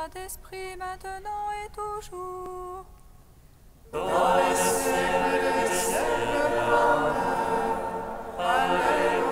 Saint-Esprit, maintenant et toujours. Dans les siècles des siècles, Amen. Alléluia.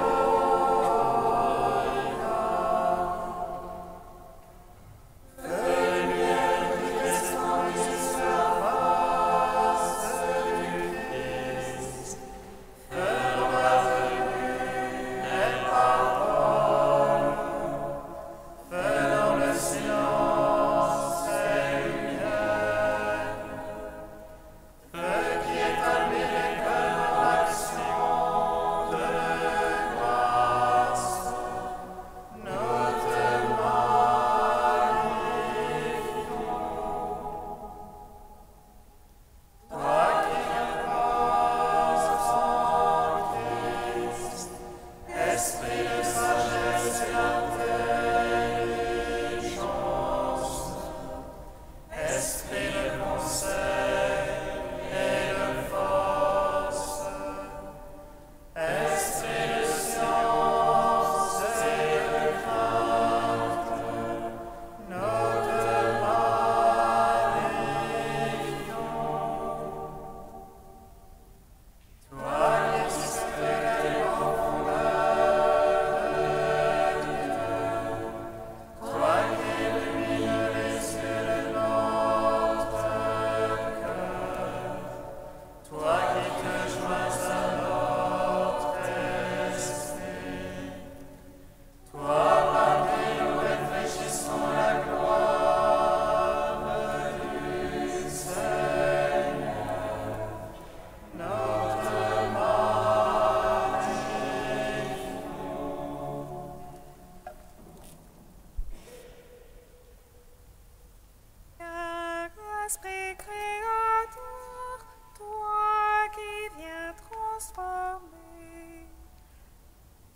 Esprit créateur, toi qui viens transformer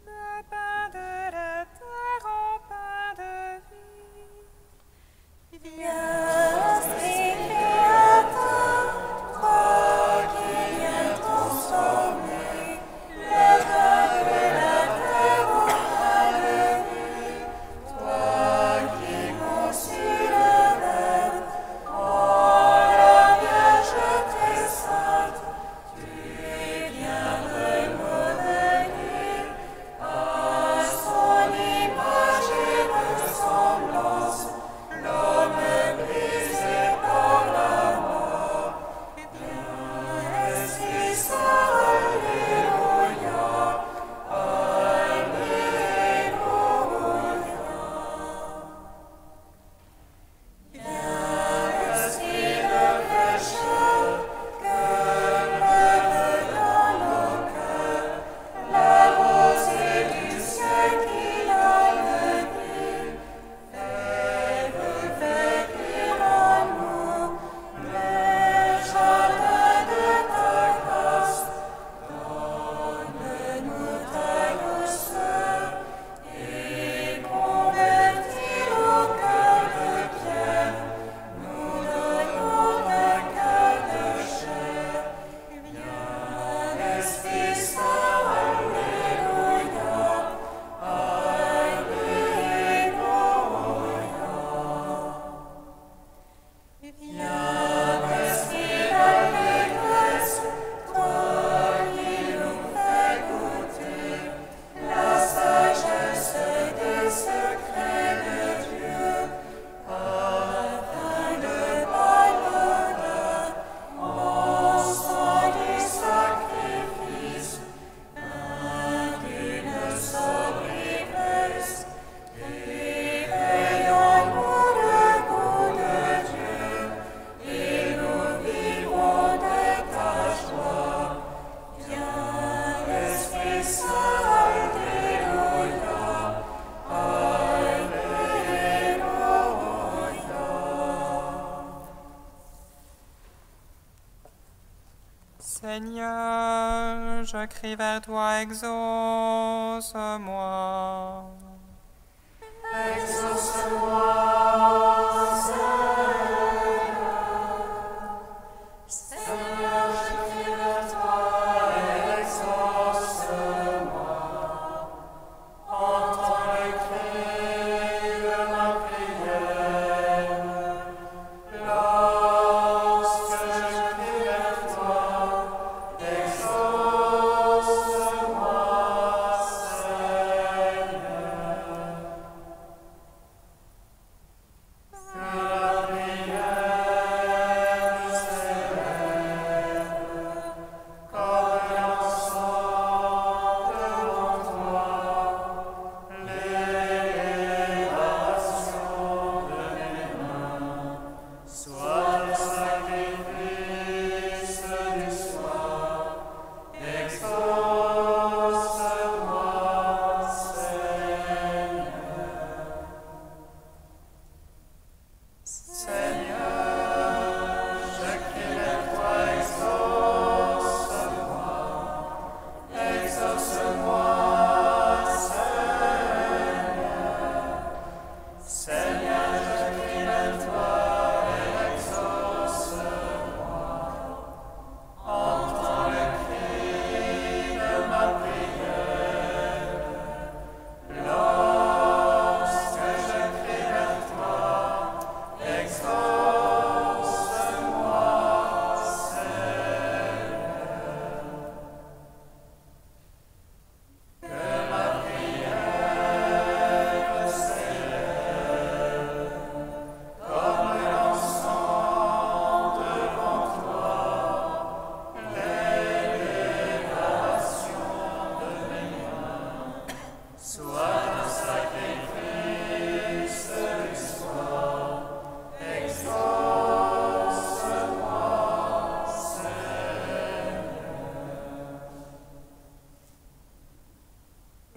le pain de la terre en pain de vie. Viens, Esprit créateur, toi qui viens transformer le pain de la terre en pain de vie. Toi qui conçus le Verbe en la Vierge très sainte, tu viens le modeler à son image et ressemblance, l'homme brisé par la mort. Viens, Esprit Saint, Alléluia, Alléluia. Viens, Esprit de fraîcheur, que pleuve dans nos cœurs la rosée du ciel qu'il a levée. Fais revêtir en nous le jardin de ta grâce. Donne-nous ta douceur et convertis nos cœurs de pierre. Nous donnons un cœur de chair. Viens, Esprit Saint, Alléluia, Alléluia. Viens, Esprit d'allégresse, toi qui nous fais goûter la sagesse des secrets de Dieu, afin de bonheur, encens du sacrifice, vin d'une sobre ivresse, éveillons-nous le goût de Dieu, et nous vivrons de ta joie. Viens, Esprit Saint, Alléluia, Alléluia. Seigneur, je crie vers toi, exauce-moi. Exauce-moi, Seigneur. Seigneur, je crie vers toi, exauce-moi. Entends le cri de ma prière.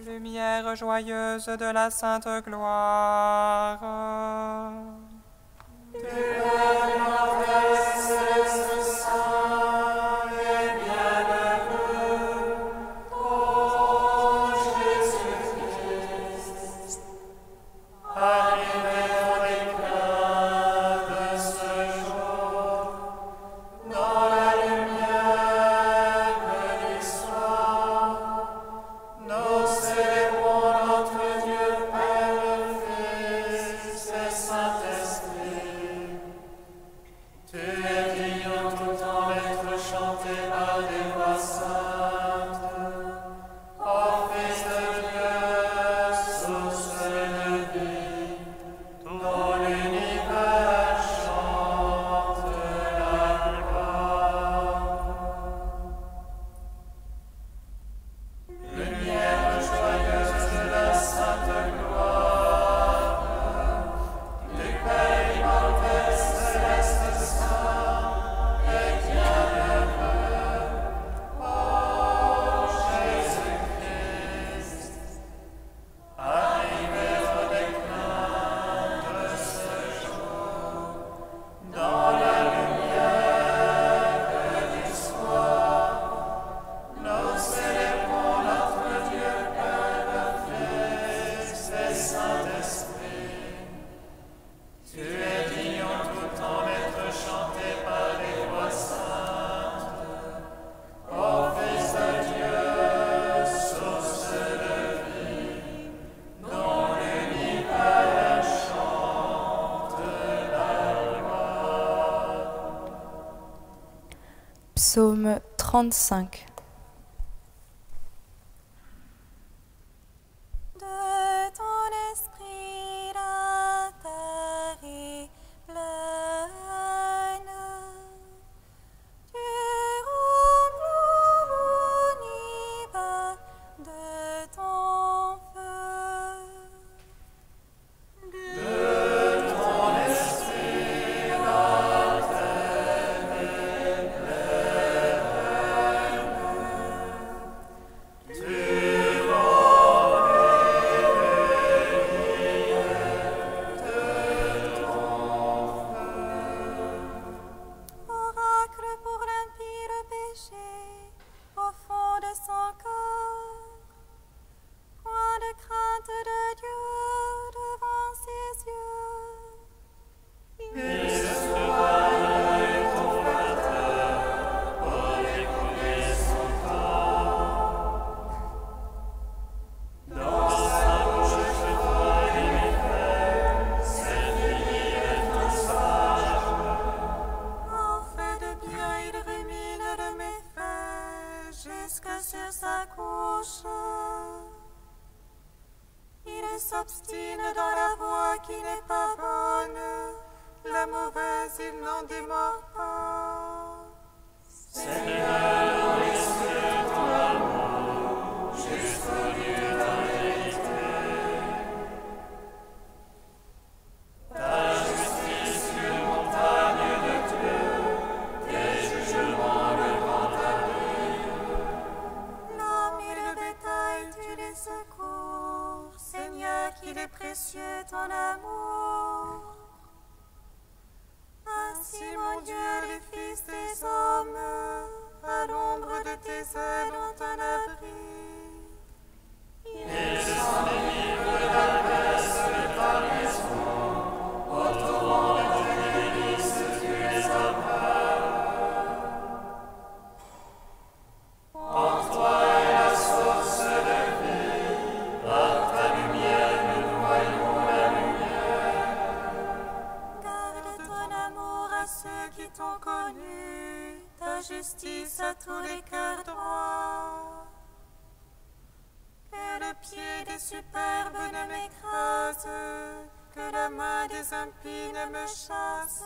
Lumière joyeuse de la sainte gloire. Psaume 35. De ton esprit la terre est pleine. Tu remplis l'univers de ton feu. Oracle pour l'impie le péché au fond de son cœur. Point de crainte de Dieu devant ses yeux. En fait de bien, il rumine de méfaits jusque sur sa couche. Il s'obstine dans la voie qui n'est pas bonne. La mauvaise, il n'en démord pas. L'homme et le bétail, tu les secours. Seigneur, qu'il est précieux ton amour. Ainsi, mon Dieu, les fils des hommes, à l'ombre de tes ailes ont un abri. Garde ton amour à ceux qui t'ont connu, ta justice à tous les cœurs droits. Que le pied des superbes ne m'écrase, que la main des impies ne me chasse.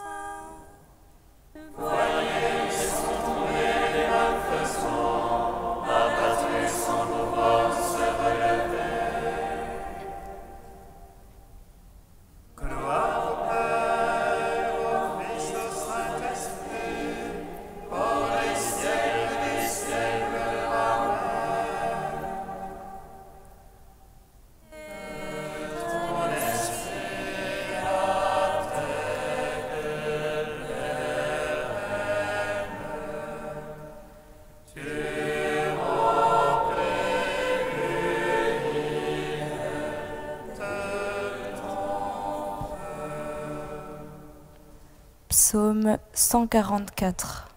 Psaume 144.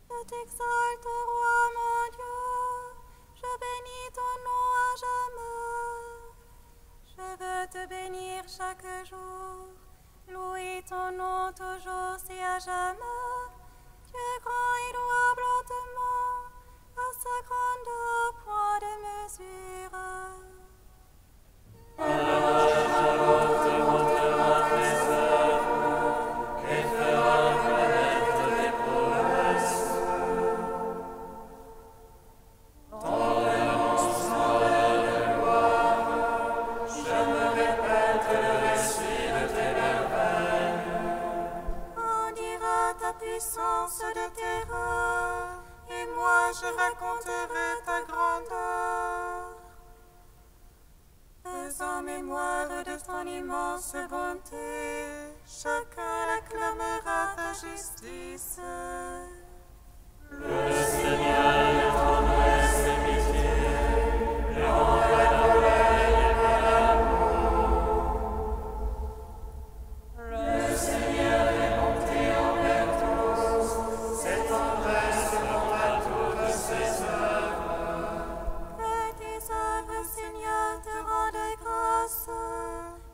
Je t'exalte, ô roi mon Dieu, je bénis ton nom à jamais. Je veux te bénir chaque jour, louer ton nom toujours et à jamais. Tu es grand et louable hautement, à sa grandeur point de mesure. Puissance de terreur, et moi je raconterai ta grandeur. Faisant mémoire de ton immense bonté, chacun acclamera ta justice. Le Seigneur est tendresse et pitié, et envers l'oreille par l'amour. Le Seigneur est bonté envers tous, cette tendresse pour à toutes ses œuvres. Que tes œuvres, Seigneur, te rendent grâce,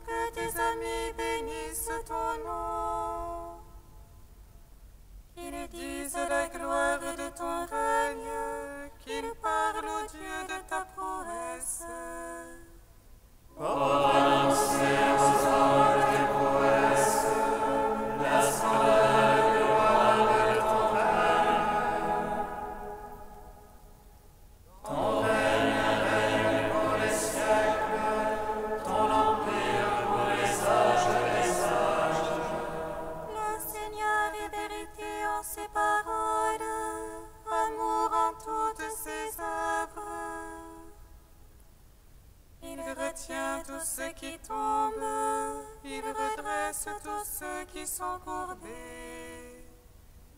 que tes amis bénissent ton nom. Qu'ils disent la gloire de ton règne, qu'ils parlent au Dieu de ta prouesse. Pour annoncer aux hommes tes prouesses, la splendeur et la gloire de ton règne. Ton règne est un règne pour les siècles, ton empire pour les âges des âges. Le Seigneur est vérité en ses paroles, amour en toutes ses œuvres. Il retient tous ceux qui tombent, il redresse tous ceux qui sont courbés.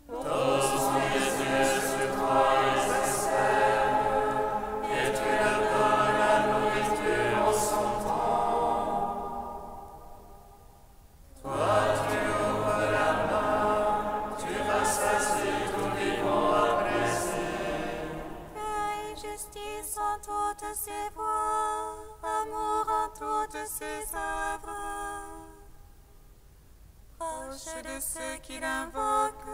Tous mes yeux sur toi ils espèrent, et tu leur donnes la nourriture en son temps. Toi tu ouvres la main, tu rassasies tout vivant à plaisir. Paix et justice en toutes ses voies, amour en toutes ses œuvres. Proche de ceux qui l'invoquent,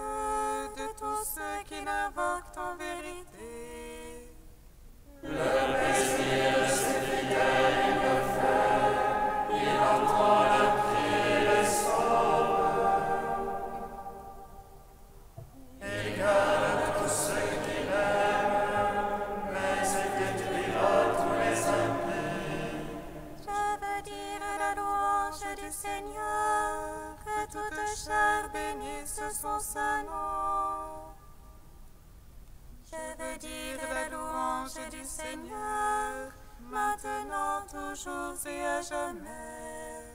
de tous ceux qui l'invoquent en vérité. Le plaisir de ses fidèles il le fait, il entend leur cri et les sauve. Il garde tous ceux qui l'aiment, mais il détruira tous les impies. Je veux dire la louange du Seigneur, que toute chair bénisse son saint nom. Je veux dire la louange du Seigneur, maintenant, toujours et à jamais.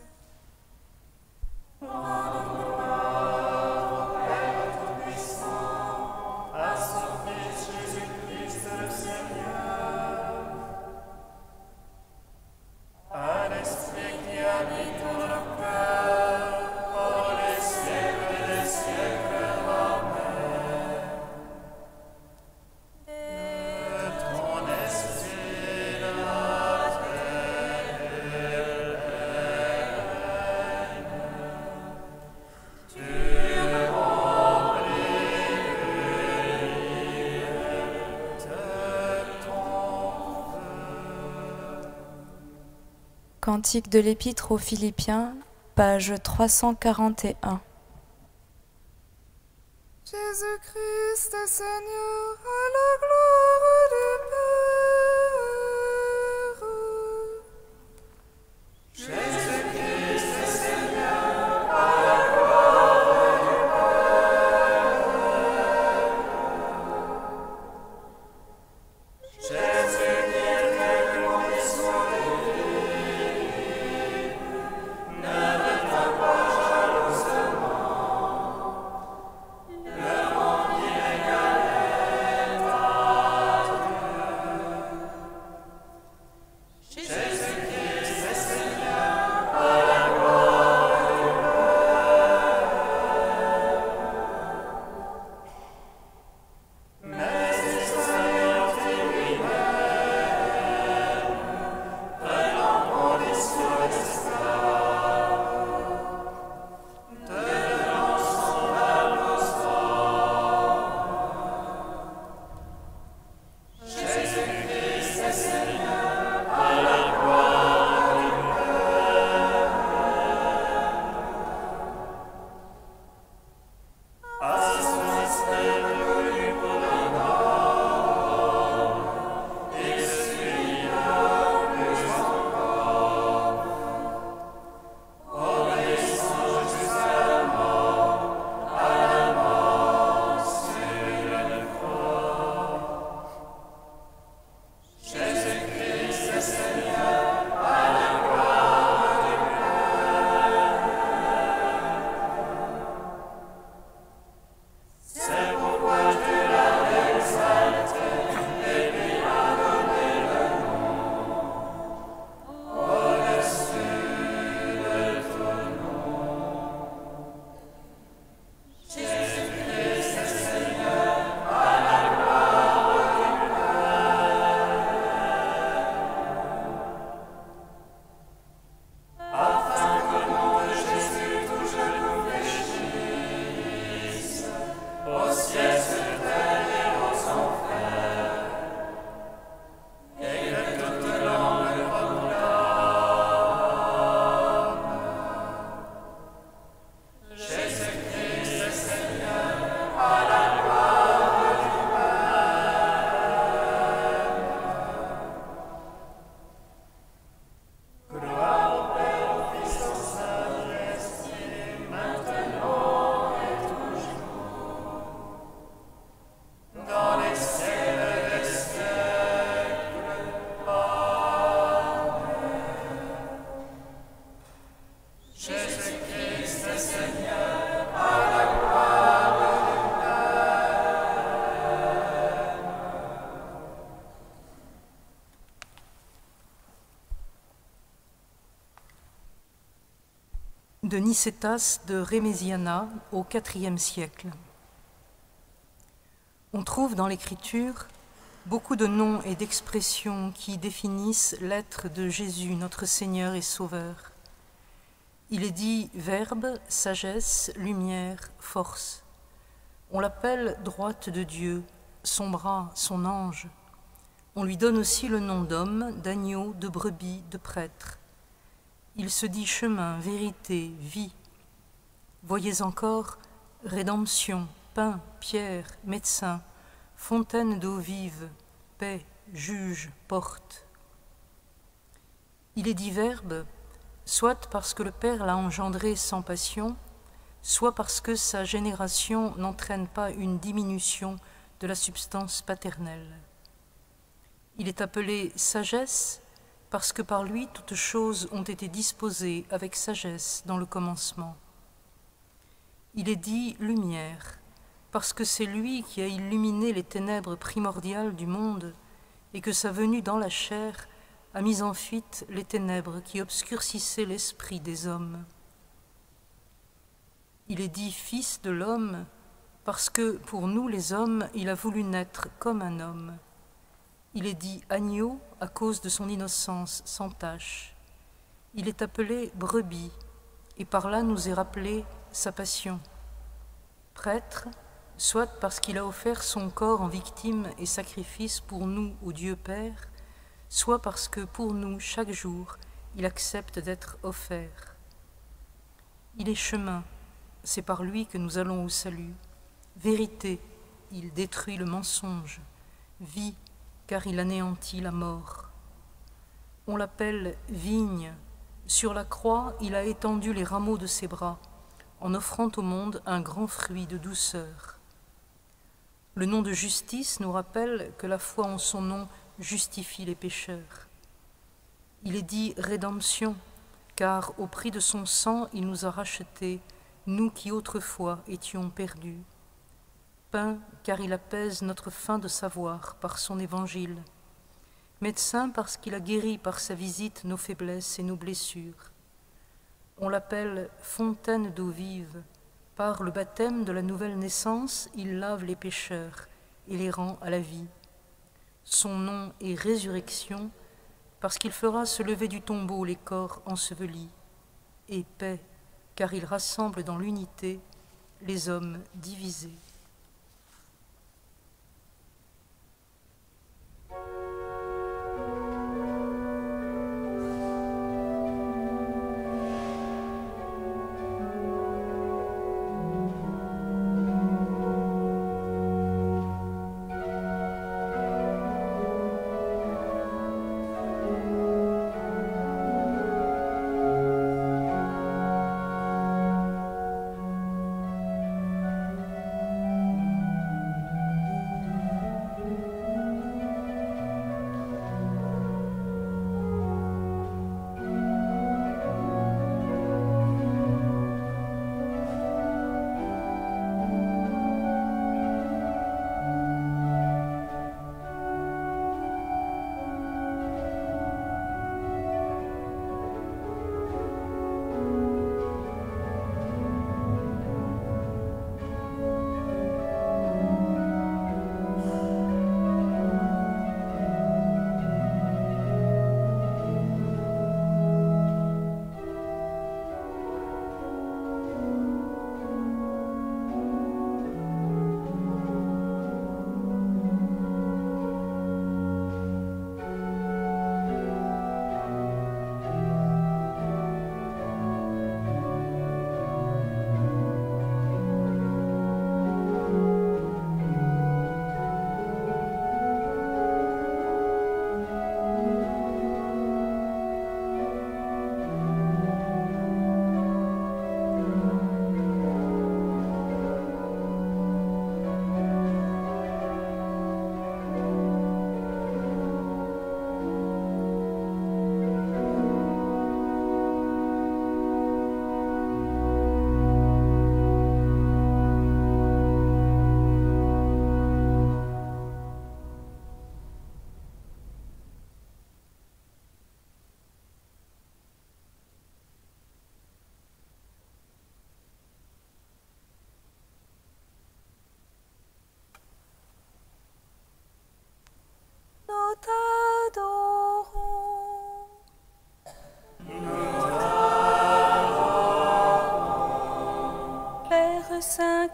Gloire au Père Tout-Puissant, à son Fils Jésus-Christ le Seigneur, à l'Esprit qui habite dans nos cœurs, pour les siècles des siècles. Amen. De ton esprit la terre règne. Tu remplis de ton feu. Cantique de l'Épître aux Philippiens, page 341. Jésus-Christ, Seigneur, à la gloire du Père. Jésus-Christ, Seigneur, à la gloire du Père. Jésus qui était condition divine, ne retint pas jalousement le monde inégalé. de Nicétas de Rémésiana au IVe siècle. On trouve dans l'Écriture beaucoup de noms et d'expressions qui définissent l'être de Jésus, notre Seigneur et Sauveur. Il est dit Verbe, sagesse, lumière, force. On l'appelle droite de Dieu, son bras, son ange. On lui donne aussi le nom d'homme, d'agneau, de brebis, de prêtre. Il se dit chemin, vérité, vie. Voyez encore rédemption, pain, pierre, médecin, fontaine d'eau vive, paix, juge, porte. Il est dit Verbe, soit parce que le Père l'a engendré sans passion, soit parce que sa génération n'entraîne pas une diminution de la substance paternelle. Il est appelé sagesse parce que par lui toutes choses ont été disposées avec sagesse dans le commencement. Il est dit lumière parce que c'est lui qui a illuminé les ténèbres primordiales du monde et que sa venue dans la chair a mis en fuite les ténèbres qui obscurcissaient l'esprit des hommes. Il est dit fils de l'homme parce que pour nous les hommes, il a voulu naître comme un homme. Il est dit agneau à cause de son innocence sans tache. Il est appelé brebis et par là nous est rappelé sa passion. Prêtre, soit parce qu'il a offert son corps en victime et sacrifice pour nous au Dieu Père, soit parce que pour nous, chaque jour, il accepte d'être offert. Il est chemin, c'est par lui que nous allons au salut. Vérité, il détruit le mensonge. Vie, car il anéantit la mort. On l'appelle vigne. Sur la croix, il a étendu les rameaux de ses bras, en offrant au monde un grand fruit de douceur. Le nom de justice nous rappelle que la foi en son nom justifie les pécheurs. Il est dit rédemption, car au prix de son sang, il nous a rachetés, nous qui autrefois étions perdus. Pain, car il apaise notre faim de savoir par son évangile. Médecin, parce qu'il a guéri par sa visite nos faiblesses et nos blessures. On l'appelle fontaine d'eau vive. Par le baptême de la nouvelle naissance, il lave les pécheurs et les rend à la vie. Son nom est résurrection, parce qu'il fera se lever du tombeau les corps ensevelis. Et paix, car il rassemble dans l'unité les hommes divisés.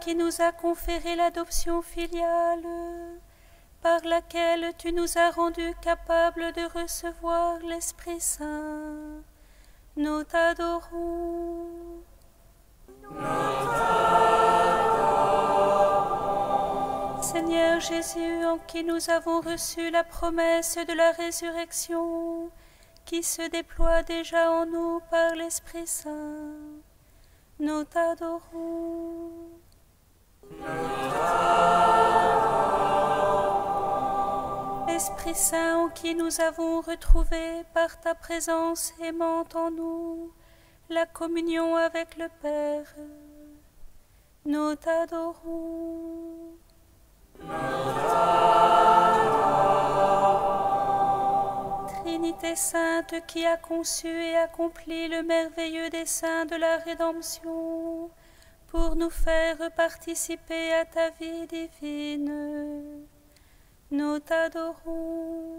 qui nous as conféré l'adoption filiale, par laquelle tu nous as rendus capables de recevoir l'Esprit Saint, nous t'adorons. Seigneur Jésus, en qui nous avons reçu la promesse de la résurrection, qui se déploie déjà en nous par l'Esprit Saint, nous t'adorons. Esprit Saint, en qui nous avons retrouvé par ta présence aimante en nous la communion avec le Père, nous t'adorons. Trinité sainte qui a conçu et accompli le merveilleux dessein de la rédemption pour nous faire participer à ta vie divine, nous t'adorons.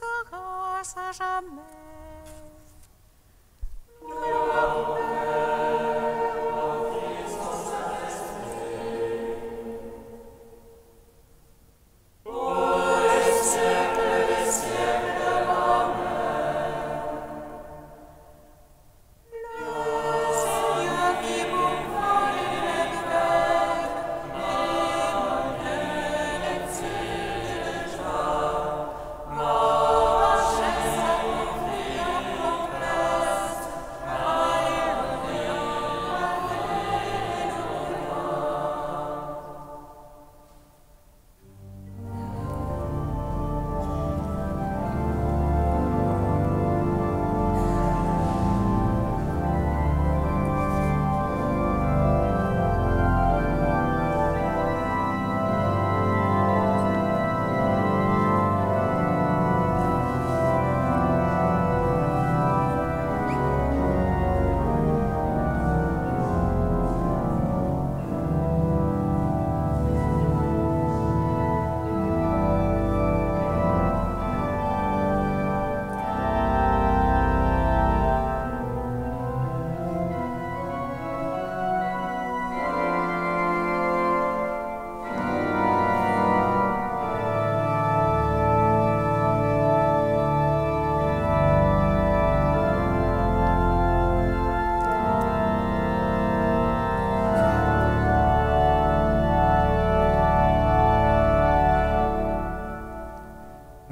grâce à jamais.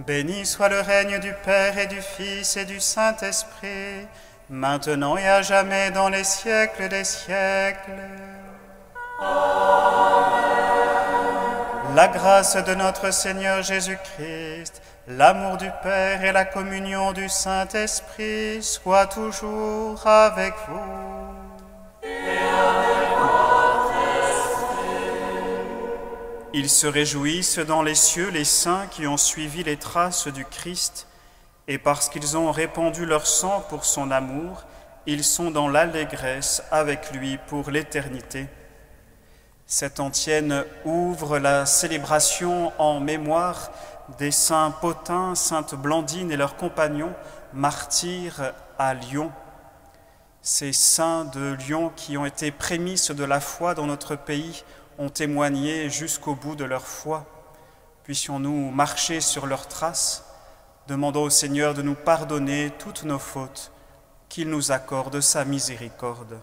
Béni soit le règne du Père et du Fils et du Saint-Esprit, maintenant et à jamais dans les siècles des siècles. Amen. La grâce de notre Seigneur Jésus-Christ, l'amour du Père et la communion du Saint-Esprit soient toujours avec vous. Et avec votre esprit. Ils se réjouissent dans les cieux les saints qui ont suivi les traces du Christ, et parce qu'ils ont répandu leur sang pour son amour, ils sont dans l'allégresse avec lui pour l'éternité. Cette antienne ouvre la célébration en mémoire des saints Pothin, sainte Blandine et leurs compagnons, martyrs à Lyon. Ces saints de Lyon qui ont été prémices de la foi dans notre pays ont témoigné jusqu'au bout de leur foi. Puissions-nous marcher sur leurs traces, demandons au Seigneur de nous pardonner toutes nos fautes, qu'il nous accorde sa miséricorde.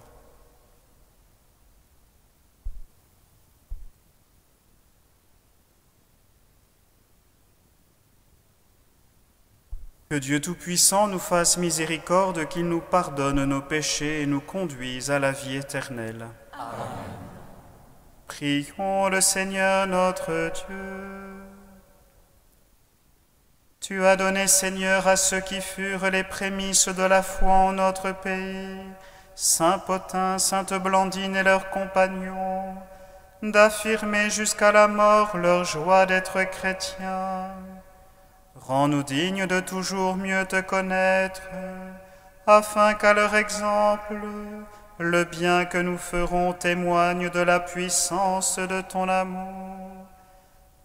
Que Dieu Tout-Puissant nous fasse miséricorde, qu'il nous pardonne nos péchés et nous conduise à la vie éternelle. Amen. Prions le Seigneur notre Dieu. Tu as donné, Seigneur, à ceux qui furent les prémices de la foi en notre pays, Saint Pothin, Sainte Blandine et leurs compagnons, d'affirmer jusqu'à la mort leur joie d'être chrétiens. Rends-nous dignes de toujours mieux te connaître, afin qu'à leur exemple, le bien que nous ferons témoigne de la puissance de ton amour.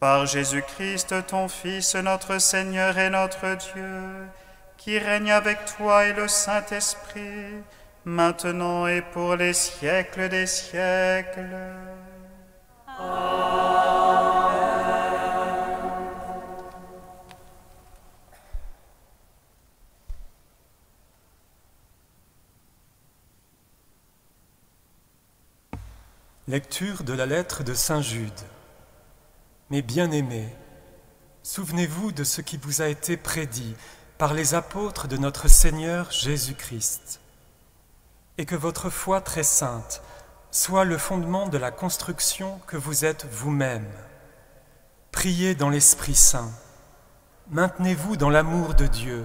Par Jésus-Christ, ton Fils, notre Seigneur et notre Dieu, qui règne avec toi et le Saint-Esprit, maintenant et pour les siècles des siècles. Amen. Lecture de la lettre de Saint Jude. Mes bien-aimés, souvenez-vous de ce qui vous a été prédit par les apôtres de notre Seigneur Jésus-Christ, et que votre foi très sainte soit le fondement de la construction que vous êtes vous-même. Priez dans l'Esprit Saint, maintenez-vous dans l'amour de Dieu,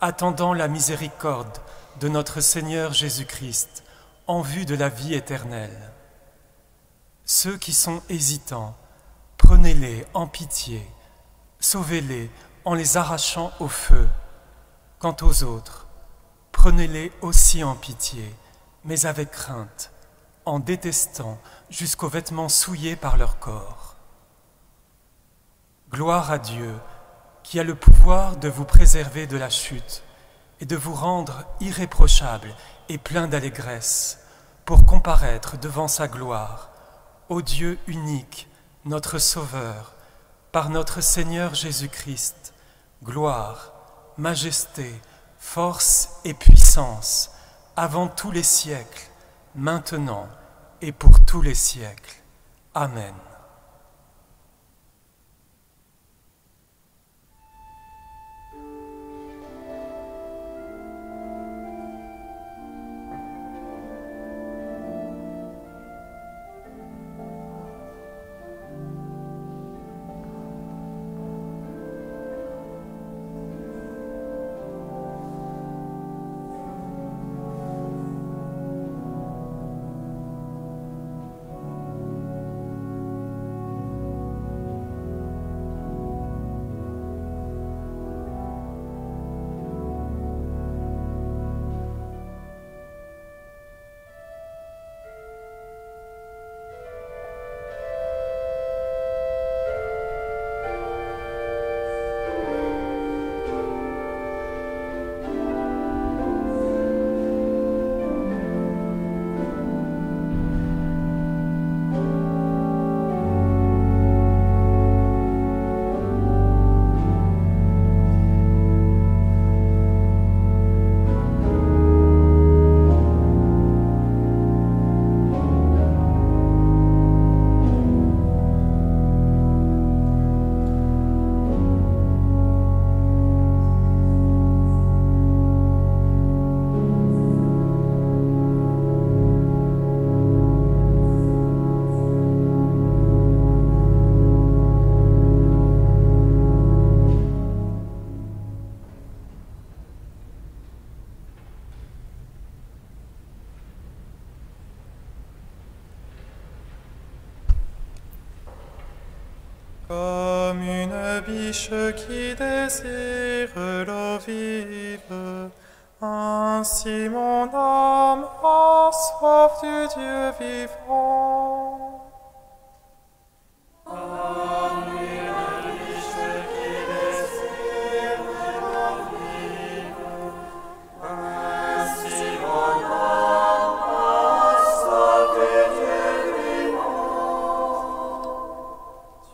attendant la miséricorde de notre Seigneur Jésus-Christ en vue de la vie éternelle. Ceux qui sont hésitants, prenez-les en pitié, sauvez-les en les arrachant au feu. Quant aux autres, prenez-les aussi en pitié, mais avec crainte, en détestant jusqu'aux vêtements souillés par leur corps. Gloire à Dieu, qui a le pouvoir de vous préserver de la chute et de vous rendre irréprochable et plein d'allégresse pour comparaître devant sa gloire, ô Dieu unique, notre Sauveur, par notre Seigneur Jésus-Christ, gloire, majesté, force et puissance, avant tous les siècles, maintenant et pour tous les siècles. Amen. Comme une biche qui désire l'eau vive, ainsi mon âme a soif du Dieu vivant. Comme une biche qui désire l'eau vive, ainsi mon âme a soif du Dieu vivant.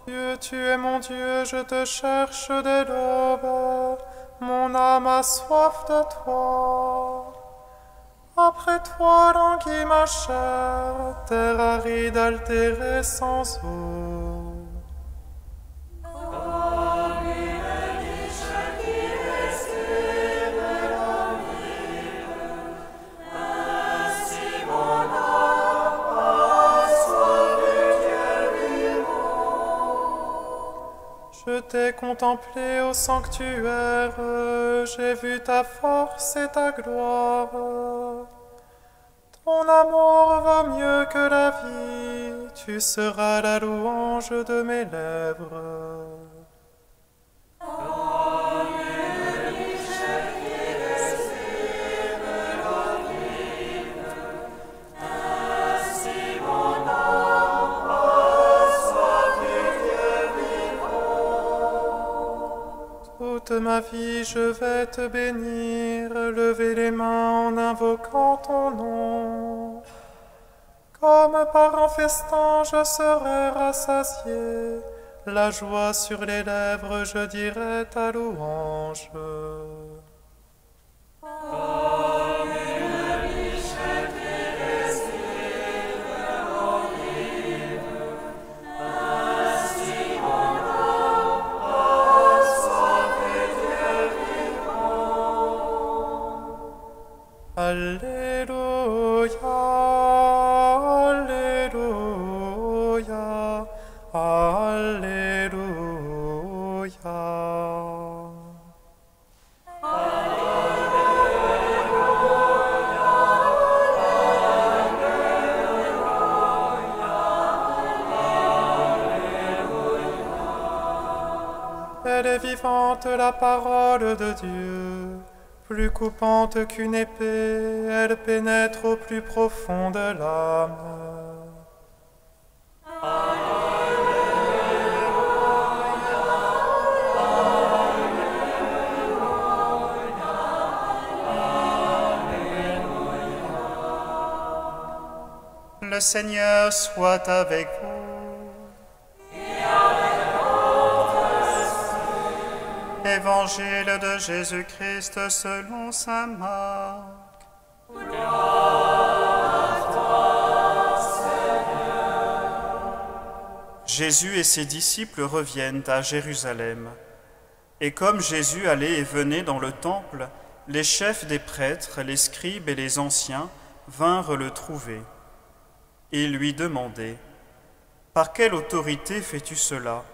Dieu, tu es mon Dieu, je te cherche dès l'aube, mon âme a soif de toi. Après toi languit ma chair, terre aride altérée sans eau. Comme une biche qui désire l'eau vive, ainsi mon âme a soif du Dieu vivant. Je t'ai contemplé au sanctuaire, j'ai vu ta force et ta gloire. Ton amour vaut mieux que la vie, tu seras la louange de mes lèvres. Comme une biche qui désire l'eau vive, ainsi mon âme a soif du Dieu vivant. Toute ma vie je vais te bénir, lever les mains en invoquant ton nom. Comme par un festin je serai rassasié, la joie sur les lèvres je dirai ta louange. Comme une biche qui désire l'eau vive, ainsi mon âme a soif du Dieu vivant. Alléluia, Alléluia, Alléluia. Elle est vivante, la parole de Dieu, plus coupante qu'une épée, elle pénètre au plus profond de l'âme. Alléluia, Alléluia. Le Seigneur soit avec vous. Évangile de Jésus-Christ selon saint Marc. Jésus et ses disciples reviennent à Jérusalem. Et comme Jésus allait et venait dans le temple, les chefs des prêtres, les scribes et les anciens vinrent le trouver. Ils lui demandaient : « Par quelle autorité fais-tu cela ?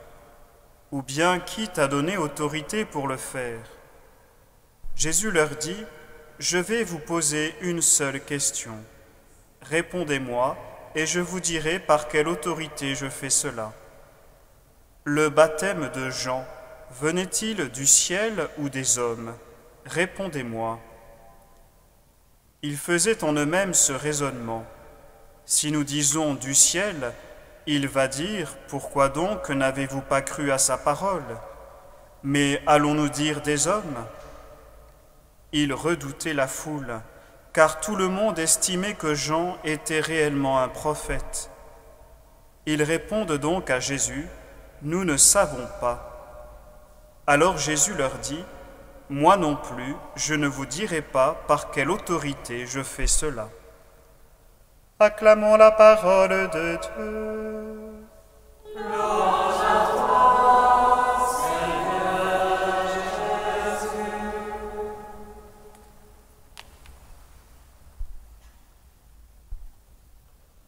Ou bien qui t'a donné autorité pour le faire ?» Jésus leur dit : « Je vais vous poser une seule question. Répondez-moi, et je vous dirai par quelle autorité je fais cela. Le baptême de Jean venait-il du ciel ou des hommes ? Répondez-moi. » Ils faisaient en eux-mêmes ce raisonnement. Si nous disons du ciel, il va dire : pourquoi donc n'avez-vous pas cru à sa parole ? Mais allons-nous dire des hommes ? Ils redoutaient la foule, car tout le monde estimait que Jean était réellement un prophète. Ils répondent donc à Jésus : nous ne savons pas. Alors Jésus leur dit : moi non plus, je ne vous dirai pas par quelle autorité je fais cela. Acclamons la parole de Dieu. Louange à toi, Seigneur Jésus.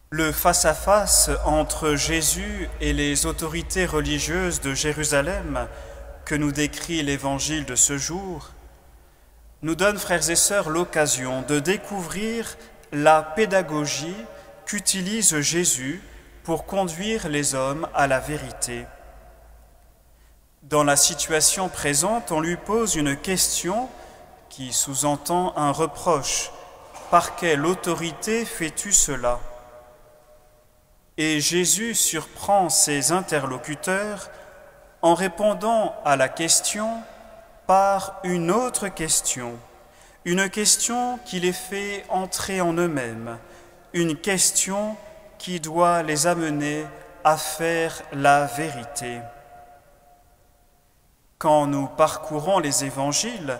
Le face-à-face entre Jésus et les autorités religieuses de Jérusalem que nous décrit l'Évangile de ce jour nous donne, frères et sœurs, l'occasion de découvrir la pédagogie qu'utilise Jésus pour conduire les hommes à la vérité. Dans la situation présente, on lui pose une question qui sous-entend un reproche. « Par quelle autorité fais-tu cela ?» Et Jésus surprend ses interlocuteurs en répondant à la question par une autre question. Une question qui les fait entrer en eux-mêmes, une question qui doit les amener à faire la vérité. Quand nous parcourons les évangiles,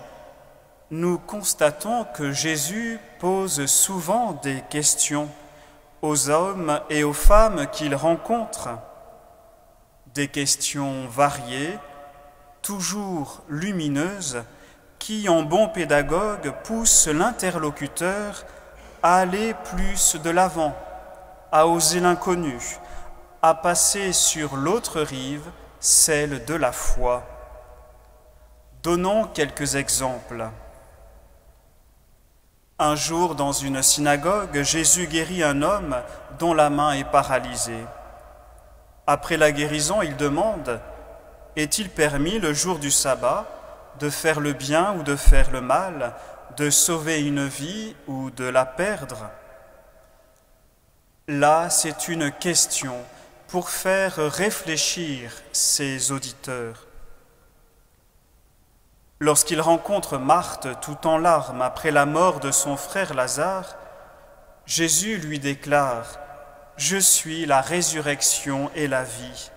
nous constatons que Jésus pose souvent des questions aux hommes et aux femmes qu'il rencontre, des questions variées, toujours lumineuses, qui, en bon pédagogue, pousse l'interlocuteur à aller plus de l'avant, à oser l'inconnu, à passer sur l'autre rive, celle de la foi. Donnons quelques exemples. Un jour, dans une synagogue, Jésus guérit un homme dont la main est paralysée. Après la guérison, il demande : « Est-il permis, le jour du sabbat, de faire le bien ou de faire le mal, de sauver une vie ou de la perdre ?» Là, c'est une question pour faire réfléchir ses auditeurs. Lorsqu'il rencontre Marthe tout en larmes après la mort de son frère Lazare, Jésus lui déclare : « Je suis la résurrection et la vie. »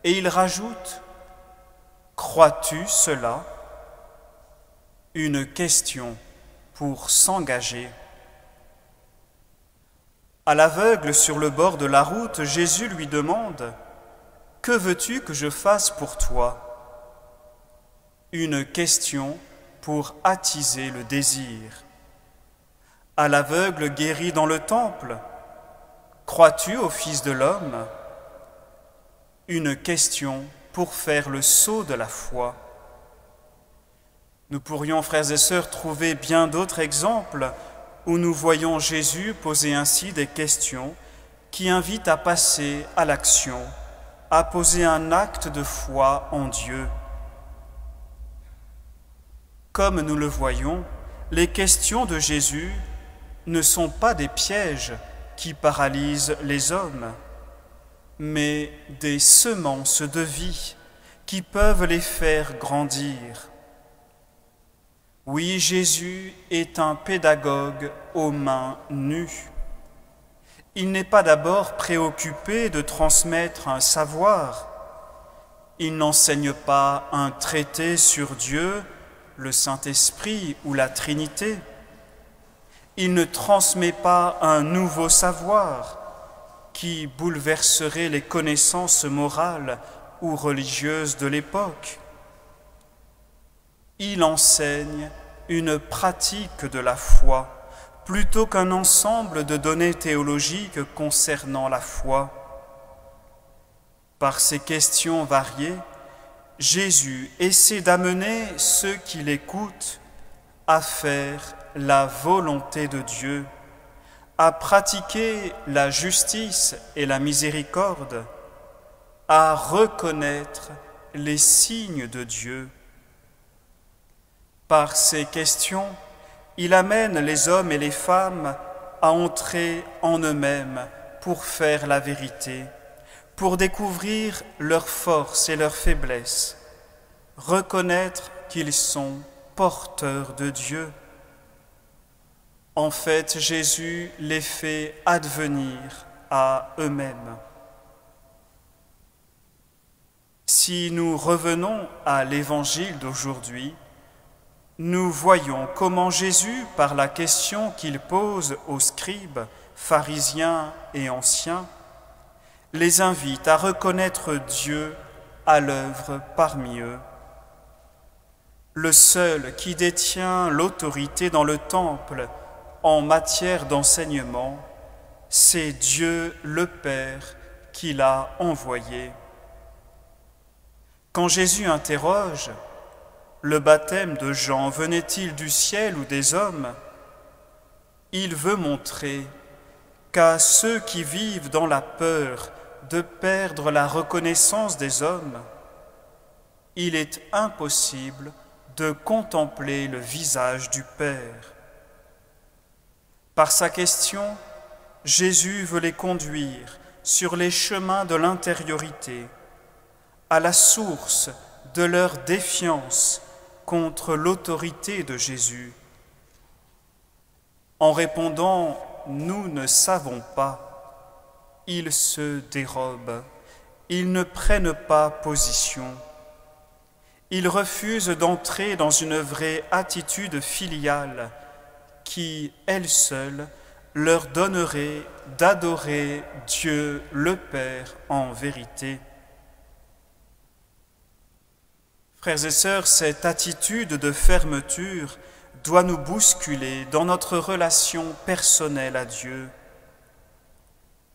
Et il rajoute : « Crois-tu cela ?» Une question pour s'engager. À l'aveugle sur le bord de la route, Jésus lui demande : « Que veux-tu que je fasse pour toi ?» Une question pour attiser le désir. À l'aveugle guéri dans le temple, « Crois-tu au Fils de l'homme ?» Une question pour faire le saut de la foi. Nous pourrions, frères et sœurs, trouver bien d'autres exemples où nous voyons Jésus poser ainsi des questions qui invitent à passer à l'action, à poser un acte de foi en Dieu. Comme nous le voyons, les questions de Jésus ne sont pas des pièges qui paralysent les hommes, mais des semences de vie qui peuvent les faire grandir. Oui, Jésus est un pédagogue aux mains nues. Il n'est pas d'abord préoccupé de transmettre un savoir. Il n'enseigne pas un traité sur Dieu, le Saint-Esprit ou la Trinité. Il ne transmet pas un nouveau savoir qui bouleverserait les connaissances morales ou religieuses de l'époque. Il enseigne une pratique de la foi plutôt qu'un ensemble de données théologiques concernant la foi. Par ces questions variées, Jésus essaie d'amener ceux qui l'écoutent à faire la volonté de Dieu, à pratiquer la justice et la miséricorde, à reconnaître les signes de Dieu. Par ces questions, il amène les hommes et les femmes à entrer en eux-mêmes pour faire la vérité, pour découvrir leurs forces et leurs faiblesses, reconnaître qu'ils sont porteurs de Dieu. En fait, Jésus les fait advenir à eux-mêmes. Si nous revenons à l'Évangile d'aujourd'hui, nous voyons comment Jésus, par la question qu'il pose aux scribes, pharisiens et anciens, les invite à reconnaître Dieu à l'œuvre parmi eux. Le seul qui détient l'autorité dans le temple en matière d'enseignement, c'est Dieu le Père qui l'a envoyé. Quand Jésus interroge « Le baptême de Jean venait-il du ciel ou des hommes ?» il veut montrer qu'à ceux qui vivent dans la peur de perdre la reconnaissance des hommes, il est impossible de contempler le visage du Père. Par sa question, Jésus veut les conduire sur les chemins de l'intériorité, à la source de leur défiance contre l'autorité de Jésus. En répondant « Nous ne savons pas », ils se dérobent, ils ne prennent pas position. Ils refusent d'entrer dans une vraie attitude filiale qui, elle seule, leur donnerait d'adorer Dieu le Père en vérité. Frères et sœurs, cette attitude de fermeture doit nous bousculer dans notre relation personnelle à Dieu.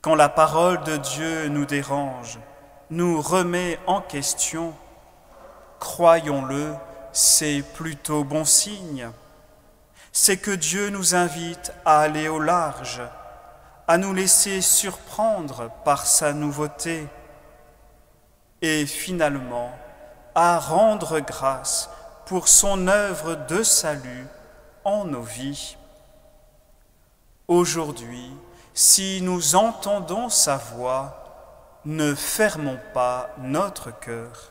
Quand la parole de Dieu nous dérange, nous remet en question, croyons-le, c'est plutôt bon signe. C'est que Dieu nous invite à aller au large, à nous laisser surprendre par sa nouveauté et finalement à rendre grâce pour son œuvre de salut en nos vies. Aujourd'hui, si nous entendons sa voix, ne fermons pas notre cœur.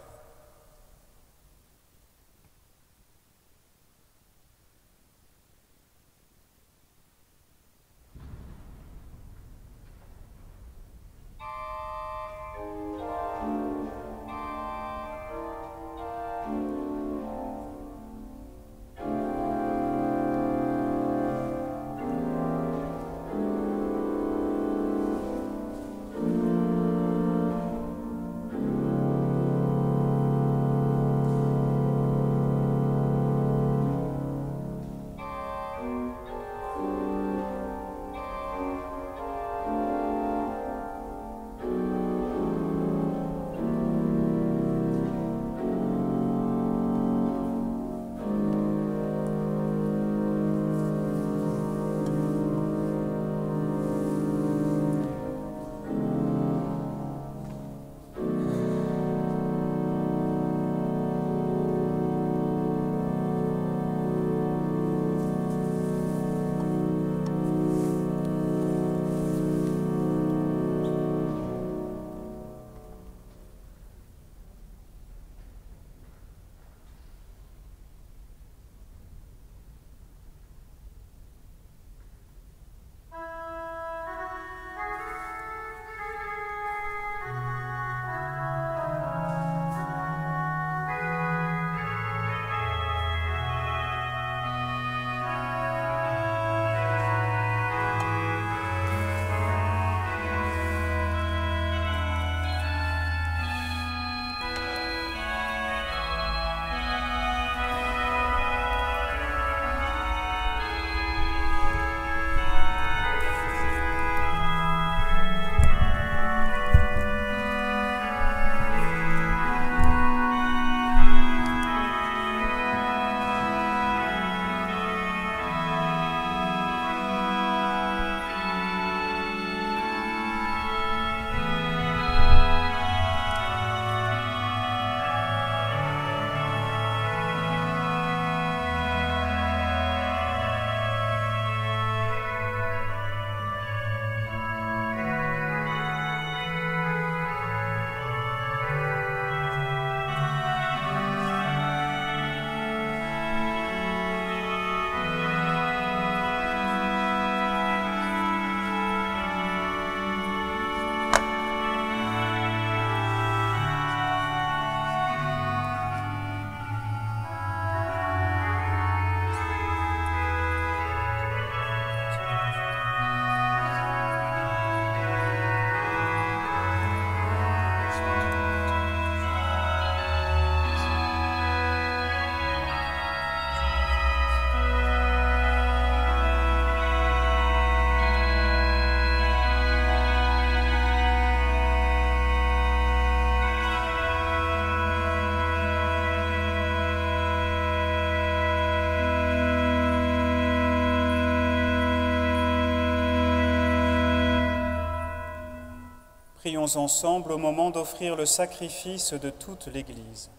Prions ensemble au moment d'offrir le sacrifice de toute l'Église.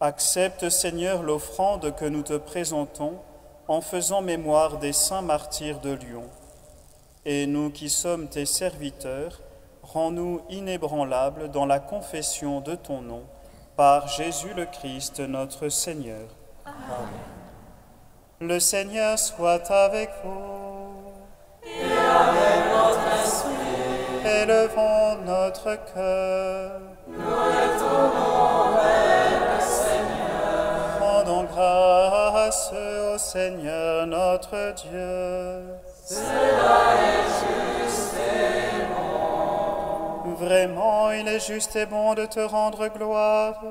Accepte, Seigneur, l'offrande que nous te présentons en faisant mémoire des saints martyrs de Lyon. Et nous qui sommes tes serviteurs, rends-nous inébranlables dans la confession de ton nom, par Jésus le Christ, notre Seigneur. Amen. Le Seigneur soit avec vous. Et avec notre esprit. Élevons notre cœur. Nous retournons vers le Seigneur. Rendons grâce au Seigneur notre Dieu. Cela est juste et bon. Vraiment, il est juste et bon de te rendre gloire,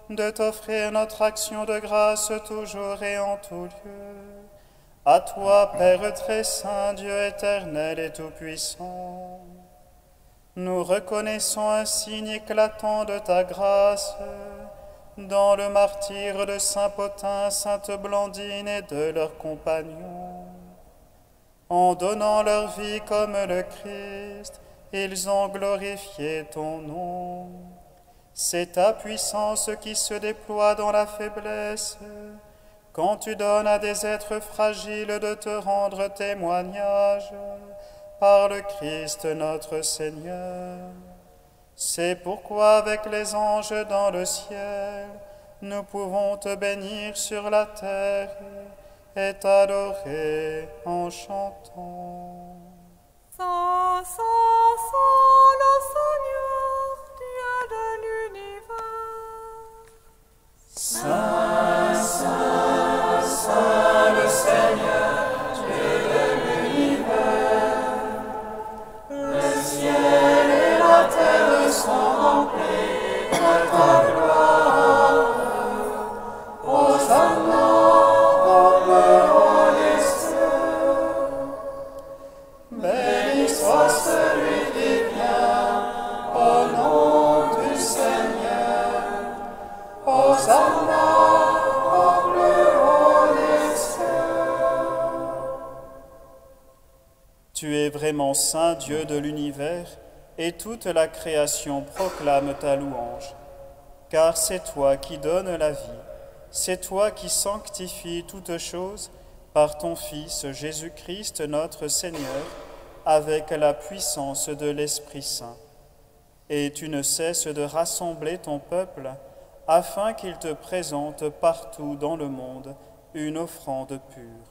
de t'offrir notre action de grâce toujours et en tout lieu. À toi, Père très saint, Dieu éternel et tout-puissant, nous reconnaissons un signe éclatant de ta grâce dans le martyre de Saint Pothin, Sainte Blandine et de leurs compagnons. En donnant leur vie comme le Christ, ils ont glorifié ton nom. C'est ta puissance qui se déploie dans la faiblesse, quand tu donnes à des êtres fragiles de te rendre témoignage par le Christ notre Seigneur. C'est pourquoi avec les anges dans le ciel, nous pouvons te bénir sur la terre et t'adorer en chantant. Saint, Saint, Saint, le Seigneur, Dieu de l'univers. Saint, Saint, Saint, le Seigneur, Dieu de l'univers. Le ciel et la terre sont remplis de ta gloire. Hosanna au plus haut des cieux. Béni soit celui qui vient au nom du Seigneur. Hosanna au plus haut des cieux. Tu es vraiment saint, Dieu de l'univers, et toute la création proclame ta louange. Car c'est toi qui donnes la vie, c'est toi qui sanctifies toutes choses par ton Fils Jésus-Christ notre Seigneur, avec la puissance de l'Esprit Saint. Et tu ne cesses de rassembler ton peuple, afin qu'il te présente partout dans le monde une offrande pure.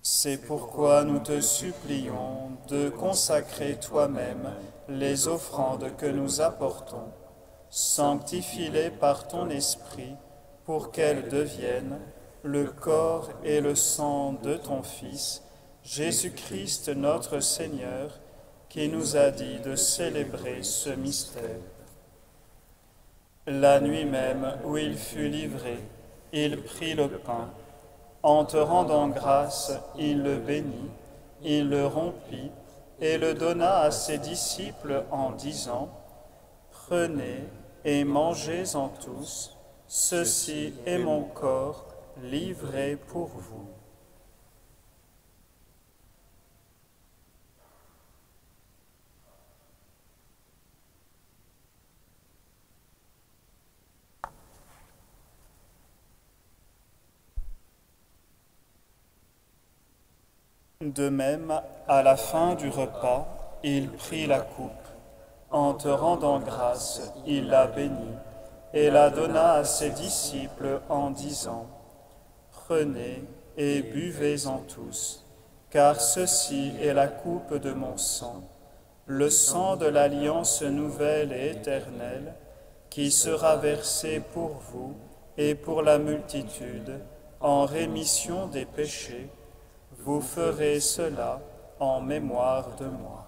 C'est pourquoi nous te supplions de consacrer toi-même les offrandes que nous apportons. Sanctifie-les par ton Esprit, pour qu'elles deviennent le corps et le sang de ton Fils, Jésus-Christ notre Seigneur, qui nous a dit de célébrer ce mystère. La nuit même où il fut livré, il prit le pain. En te rendant grâce, il le bénit, il le rompit et le donna à ses disciples en disant : « Prenez et mangez-en tous, ceci est mon corps livré pour vous. » De même, à la fin du repas, il prit la coupe. En te rendant grâce, il la bénit et la donna à ses disciples en disant : « Prenez et buvez-en tous, car ceci est la coupe de mon sang, le sang de l'alliance nouvelle et éternelle, qui sera versé pour vous et pour la multitude en rémission des péchés. Vous ferez cela en mémoire de moi. »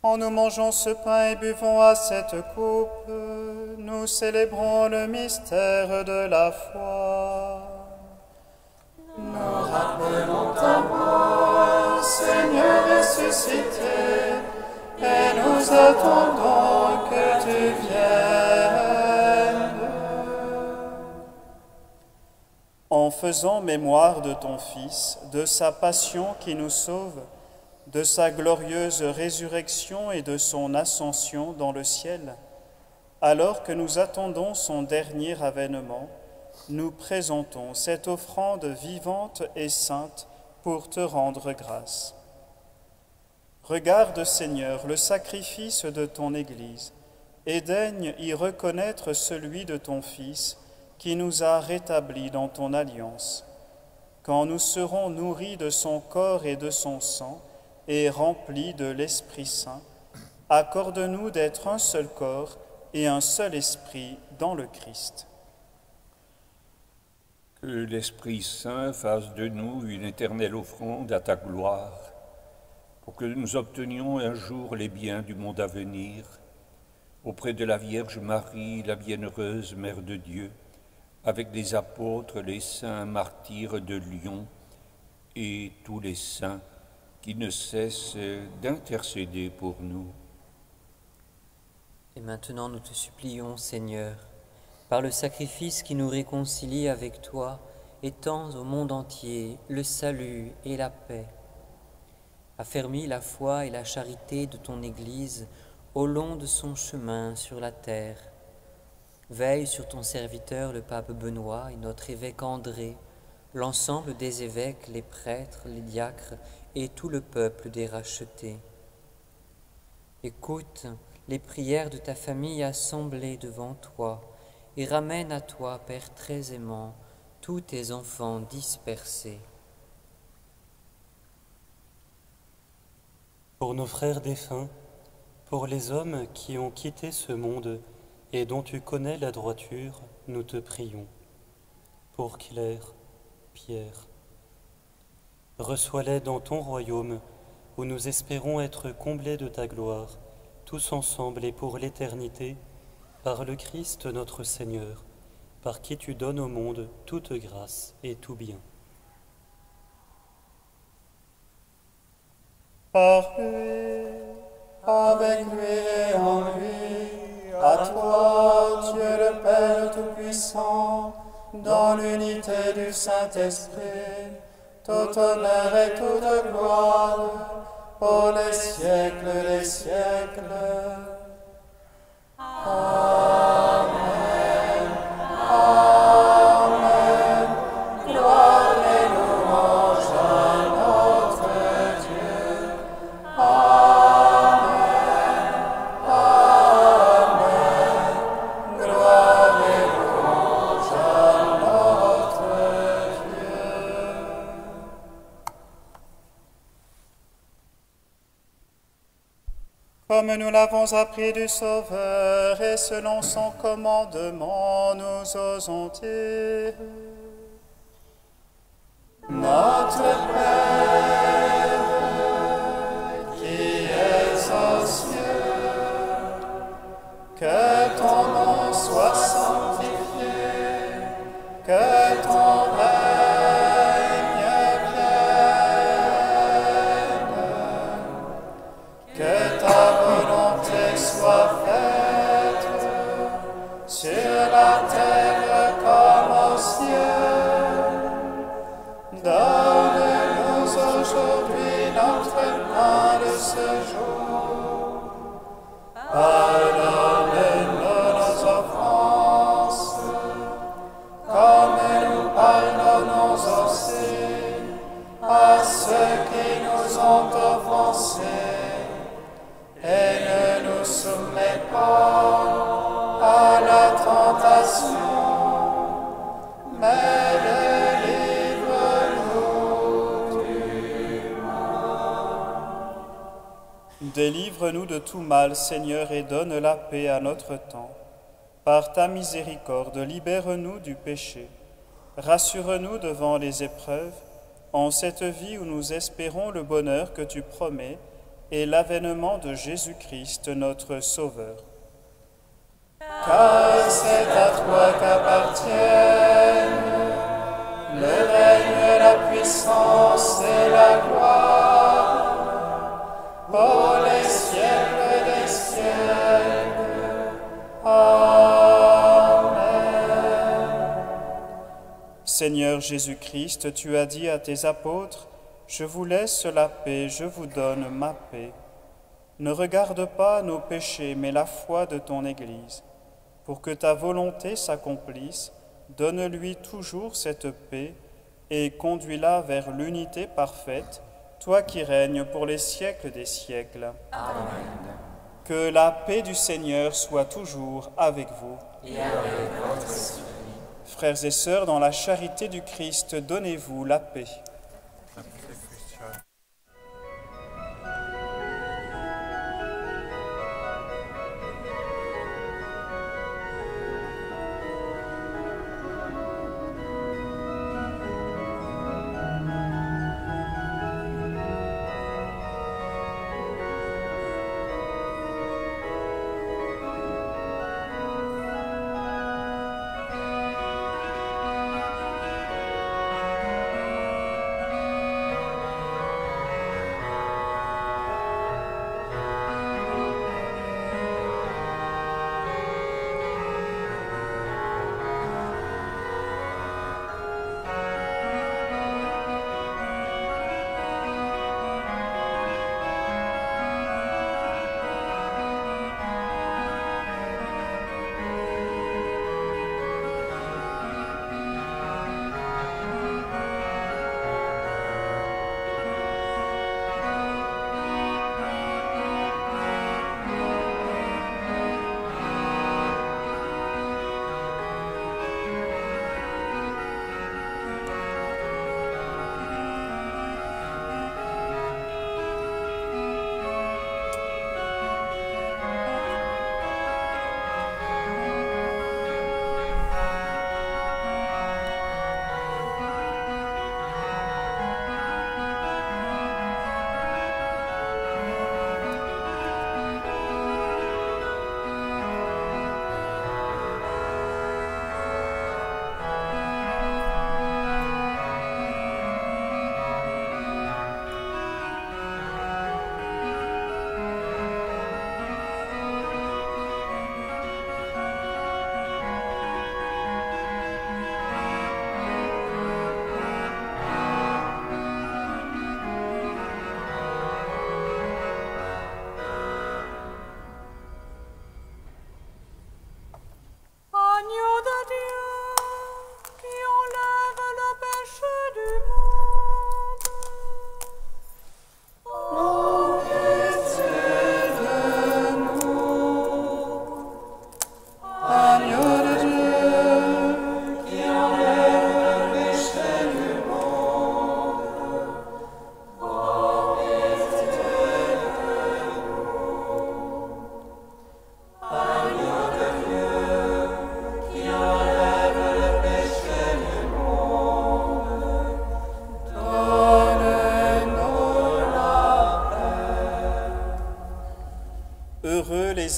En nous mangeant ce pain et buvant à cette coupe, nous célébrons le mystère de la foi. Nous rappelons ta ressuscité, et nous attendons que tu viennes. En faisant mémoire de ton Fils, de sa passion qui nous sauve, de sa glorieuse résurrection et de son ascension dans le ciel, alors que nous attendons son dernier avènement, nous présentons cette offrande vivante et sainte pour te rendre grâce. Regarde, Seigneur, le sacrifice de ton Église et daigne y reconnaître celui de ton Fils qui nous a rétablis dans ton alliance. Quand nous serons nourris de son corps et de son sang et remplis de l'Esprit Saint, accorde-nous d'être un seul corps et un seul esprit dans le Christ. Que l'Esprit Saint fasse de nous une éternelle offrande à ta gloire, pour que nous obtenions un jour les biens du monde à venir, auprès de la Vierge Marie, la bienheureuse Mère de Dieu, avec les apôtres, les saints martyrs de Lyon et tous les saints qui ne cessent d'intercéder pour nous. Et maintenant nous te supplions, Seigneur, par le sacrifice qui nous réconcilie avec toi, étends au monde entier le salut et la paix. Affermis la foi et la charité de ton Église au long de son chemin sur la terre. Veille sur ton serviteur le pape Benoît et notre évêque André, l'ensemble des évêques, les prêtres, les diacres et tout le peuple des rachetés. Écoute les prières de ta famille assemblée devant toi et ramène à toi, Père très aimant, tous tes enfants dispersés. Pour nos frères défunts, pour les hommes qui ont quitté ce monde et dont tu connais la droiture, nous te prions. Pour Claire, Pierre, reçois-les dans ton royaume où nous espérons être comblés de ta gloire, tous ensemble et pour l'éternité, par le Christ notre Seigneur, par qui tu donnes au monde toute grâce et tout bien. Par lui, avec lui et en lui, à toi, Dieu le Père Tout-Puissant, dans l'unité du Saint-Esprit, tout honneur et toute gloire, pour les siècles des siècles. Amen. Amen. Gloire et louange à notre Dieu. Amen. Amen. Gloire et louange à notre Dieu. Comme nous l'avons appris du Sauveur et selon son commandement, nous osons dire: Notre Père, qui es aux cieux, que ton nom soit sanctifié, que ton règne vienne, que ta volonté soit faite sur la terre comme au ciel. Donne-nous aujourd'hui notre pain de ce jour. Pardonne-nous nos offenses, comme nous pardonnons aussi à ceux qui nous ont offensés. Et ne nous soumets pas à la tentation, mais délivre-nous du mal. Délivre-nous de tout mal, Seigneur, et donne la paix à notre temps. Par ta miséricorde, libère-nous du péché. Rassure-nous devant les épreuves, en cette vie où nous espérons le bonheur que tu promets, et l'avènement de Jésus-Christ, notre Sauveur. Car c'est à toi qu'appartiennent le règne, la puissance et la gloire pour les siècles des siècles. Amen. Seigneur Jésus-Christ, tu as dit à tes apôtres, « Je vous laisse la paix, je vous donne ma paix. » Ne regarde pas nos péchés, mais la foi de ton Église. Pour que ta volonté s'accomplisse, donne-lui toujours cette paix et conduis-la vers l'unité parfaite, toi qui règnes pour les siècles des siècles. Amen. Que la paix du Seigneur soit toujours avec vous. Et avec votre esprit. Frères et sœurs, dans la charité du Christ, donnez-vous la paix.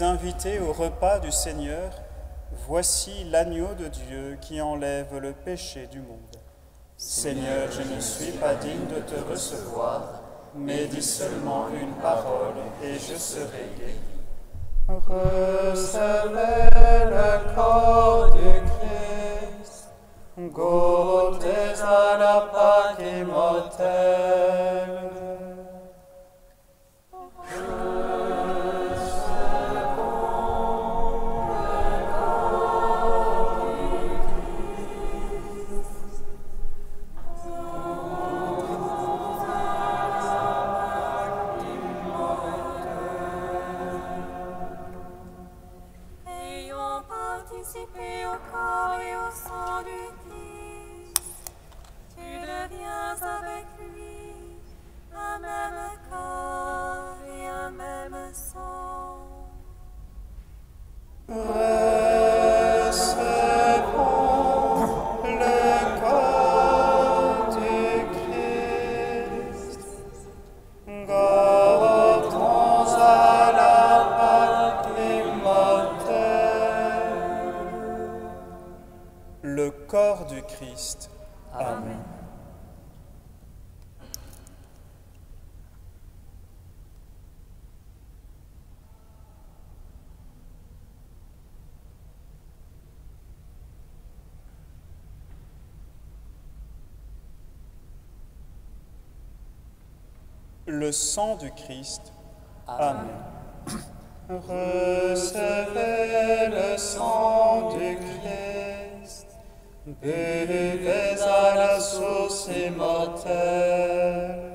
Invités au repas du Seigneur, voici l'agneau de Dieu qui enlève le péché du monde. Seigneur, je ne suis pas digne de te recevoir, mais dis seulement une parole et je serai guéri. Recevez le corps du Christ, goûtez à la Pâque immortelle. Participer au corps et au sang du Christ, tu deviens avec lui un même corps et un même sang. Recevons le corps du Christ, goûtons à la Pâque immortelle. Le corps du Christ. Amen. le sang du Christ. Amen. Recevez le sang du Christ, buvez à la source immortelle.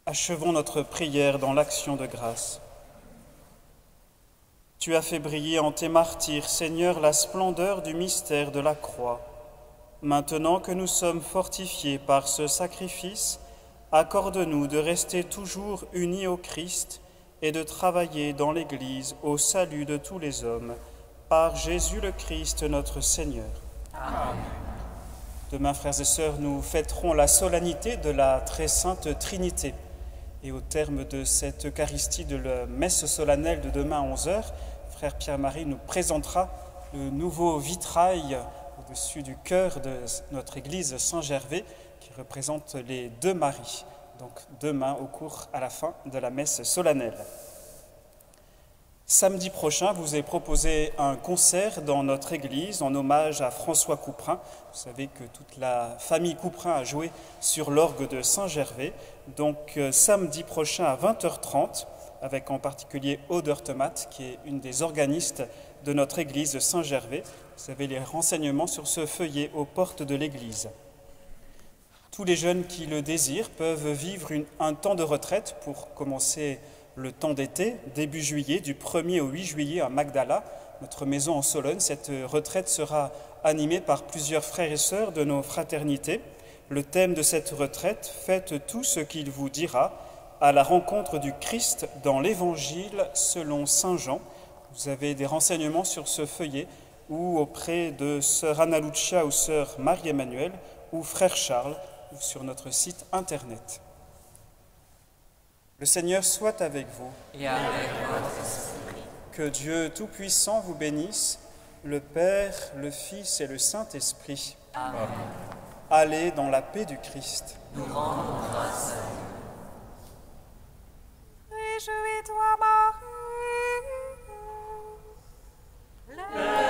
Achevons notre prière dans l'action de grâce. Tu as fait briller en tes martyrs, Seigneur, la splendeur du mystère de la croix. Maintenant que nous sommes fortifiés par ce sacrifice, accorde-nous de rester toujours unis au Christ et de travailler dans l'Église au salut de tous les hommes, par Jésus le Christ notre Seigneur. Amen. Demain, frères et sœurs, nous fêterons la solennité de la très sainte Trinité. Et au terme de cette Eucharistie de la messe solennelle de demain à 11h, frère Pierre-Marie nous présentera le nouveau vitrail au-dessus du chœur de notre église Saint-Gervais qui représente les deux Maries. Donc demain, à la fin de la messe solennelle. Samedi prochain, vous est proposé un concert dans notre église en hommage à François Couperin. Vous savez que toute la famille Couperin a joué sur l'orgue de Saint-Gervais. Donc samedi prochain à 20h30, avec en particulier Aude Heurtemat, qui est une des organistes de notre église de Saint-Gervais. Vous avez les renseignements sur ce feuillet aux portes de l'église. Tous les jeunes qui le désirent peuvent vivre un temps de retraite pour commencer le temps d'été, début juillet, du 1er au 8 juillet à Magdala, notre maison en Sologne. Cette retraite sera animée par plusieurs frères et sœurs de nos fraternités. Le thème de cette retraite, faites tout ce qu'il vous dira, à la rencontre du Christ dans l'Évangile selon saint Jean. Vous avez des renseignements sur ce feuillet ou auprès de sœur Anna Lucia ou sœur Marie-Emmanuelle ou frère Charles ou sur notre site internet. Le Seigneur soit avec vous. Et avec votre esprit. Que Dieu Tout-Puissant vous bénisse, le Père, le Fils et le Saint-Esprit. Amen. Allez dans la paix du Christ. Nous rendons grâce à Dieu. Réjouis-toi, Marie.